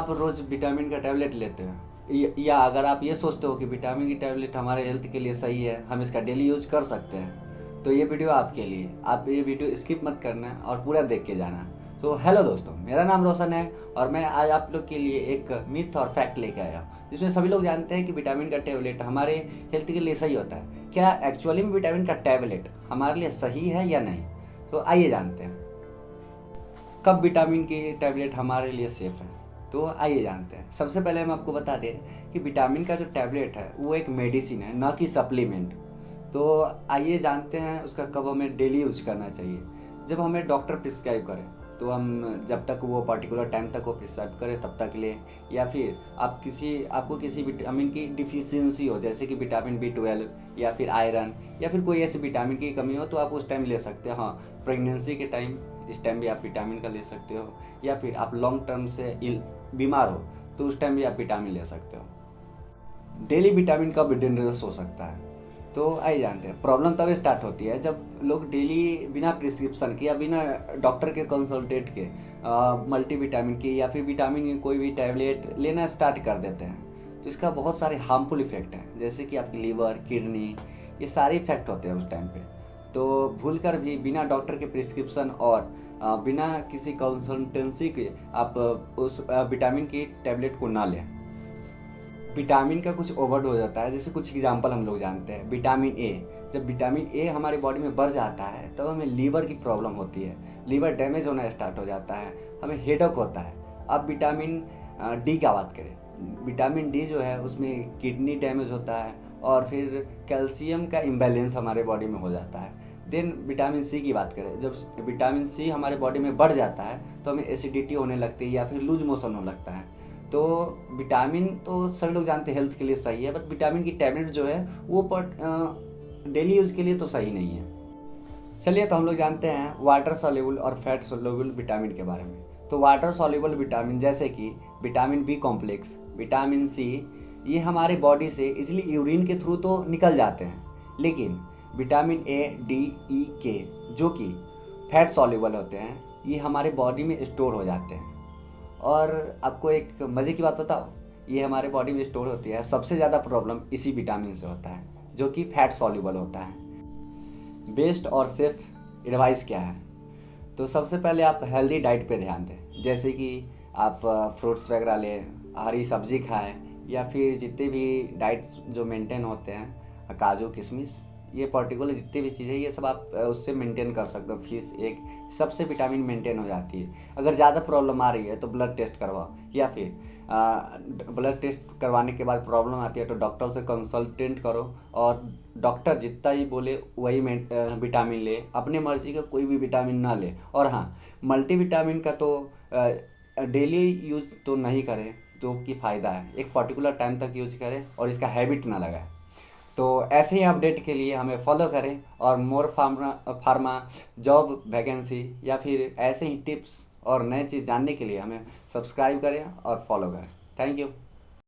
आप रोज़ विटामिन का टैबलेट लेते हैं या अगर आप ये सोचते हो कि विटामिन की टैबलेट हमारे हेल्थ के लिए सही है, हम इसका डेली यूज कर सकते हैं, तो ये वीडियो आपके लिए। आप ये वीडियो स्किप मत करना और पूरा देख के जाना। तो हेलो दोस्तों, मेरा नाम रोशन है और मैं आज आप लोग के लिए एक मिथ और फैक्ट लेके आया हूँ जिसमें सभी लोग जानते हैं कि विटामिन का टैबलेट हमारे हेल्थ के लिए सही होता है। क्या एक्चुअली में विटामिन का टैबलेट हमारे लिए सही है या नहीं? तो आइए जानते हैं कब विटामिन की टैबलेट हमारे लिए सेफ़ है। तो आइए जानते हैं। सबसे पहले हम आपको बता दें कि विटामिन का जो टैबलेट है वो एक मेडिसिन है, ना कि सप्लीमेंट। तो आइए जानते हैं उसका कब हमें डेली यूज करना चाहिए। जब हमें डॉक्टर प्रिस्क्राइब करे तो हम जब तक वो पर्टिकुलर टाइम तक वो प्रिस्क्राइब करे तब तक लें, या फिर आपको किसी विटामिन की डिफिशियंसी हो, जैसे कि विटामिन B12 या फिर आयरन या फिर कोई ऐसी विटामिन की कमी हो, तो आप उस टाइम ले सकते हो। हाँ, प्रेगनेंसी के टाइम, इस टाइम भी आप विटामिन का ले सकते हो, या फिर आप लॉन्ग टर्म से बीमार हो तो उस टाइम भी आप विटामिन ले सकते हो। डेली विटामिन कब डेंजरस हो सकता है? तो आइए जानते हैं। प्रॉब्लम तब स्टार्ट होती है जब लोग डेली बिना प्रिस्क्रिप्शन के या बिना डॉक्टर के कंसल्टेट के मल्टीविटामिन की या फिर विटामिन की कोई भी टैबलेट लेना स्टार्ट कर देते हैं। तो इसका बहुत सारे हार्मफुल इफेक्ट हैं, जैसे कि आपकी लीवर, किडनी, ये सारे इफेक्ट होते हैं उस टाइम पे। तो भूल कर भी बिना डॉक्टर के प्रिस्क्रिप्शन और बिना किसी कंसल्टेंसी के आप उस विटामिन की टैबलेट को ना लें। विटामिन का कुछ ओवरडोज हो जाता है। जैसे कुछ एग्जांपल हम लोग जानते हैं। विटामिन ए, जब विटामिन ए हमारे बॉडी में बढ़ जाता है तब हमें लीवर की प्रॉब्लम होती है, लीवर डैमेज होना स्टार्ट हो जाता है, हमें हेडेक होता है। अब विटामिन डी का बात करें, विटामिन डी जो है उसमें किडनी डैमेज होता है और फिर कैल्शियम का इम्बैलेंस हमारे बॉडी में हो जाता है। देन विटामिन सी की बात करें, जब विटामिन सी हमारे बॉडी में बढ़ जाता है तो हमें एसिडिटी होने लगती है या फिर लूज मोशन होने लगता है। तो विटामिन तो सभी लोग जानते हैं हेल्थ के लिए सही है, बट विटामिन की टैबलेट जो है वो डेली यूज़ के लिए तो सही नहीं है। चलिए, तो हम लोग जानते हैं वाटर सॉल्युबल और फैट सॉल्युबल विटामिन के बारे में। तो वाटर सॉल्युबल विटामिन जैसे कि vitamin B complex, vitamin C, ये हमारे बॉडी से इजीली यूरिन के थ्रू तो निकल जाते हैं, लेकिन विटामिन ए, डी, ई, के जो कि फैट सॉल्युबल होते हैं, ये हमारे बॉडी में स्टोर हो जाते हैं। और आपको एक मज़े की बात बताओ, ये हमारे बॉडी में स्टोर होती है। सबसे ज़्यादा प्रॉब्लम इसी विटामिन से होता है जो कि फैट सॉल्युबल होता है। बेस्ट और सेफ एडवाइस क्या है? तो सबसे पहले आप हेल्दी डाइट पे ध्यान दें, जैसे कि आप फ्रूट्स वगैरह लें, हरी सब्जी खाएं, या फिर जितने भी डाइट्स जो मेंटेन होते हैं, काजू किशमिश, ये पर्टिकुलर जितनी भी चीज़ें, ये सब आप उससे मेंटेन कर सकते हो। फिश, एग, सबसे विटामिन मेंटेन हो जाती है। अगर ज़्यादा प्रॉब्लम आ रही है तो ब्लड टेस्ट करवाओ, या फिर ब्लड टेस्ट करवाने के बाद प्रॉब्लम आती है तो डॉक्टर से कंसल्टेंट करो और डॉक्टर जितना ही बोले वही विटामिन ले। अपनी मर्जी का कोई भी विटामिन ना ले। और हाँ, मल्टीविटामिन का तो डेली यूज तो नहीं करें, जो कि फ़ायदा है। एक पर्टिकुलर टाइम तक यूज करें और इसका हैबिट ना लगाएं। तो ऐसे ही अपडेट के लिए हमें फॉलो करें और मोर फार्मा जॉब वैकेंसी या फिर ऐसे ही टिप्स और नए चीज़ जानने के लिए हमें सब्सक्राइब करें और फॉलो करें। Thank you.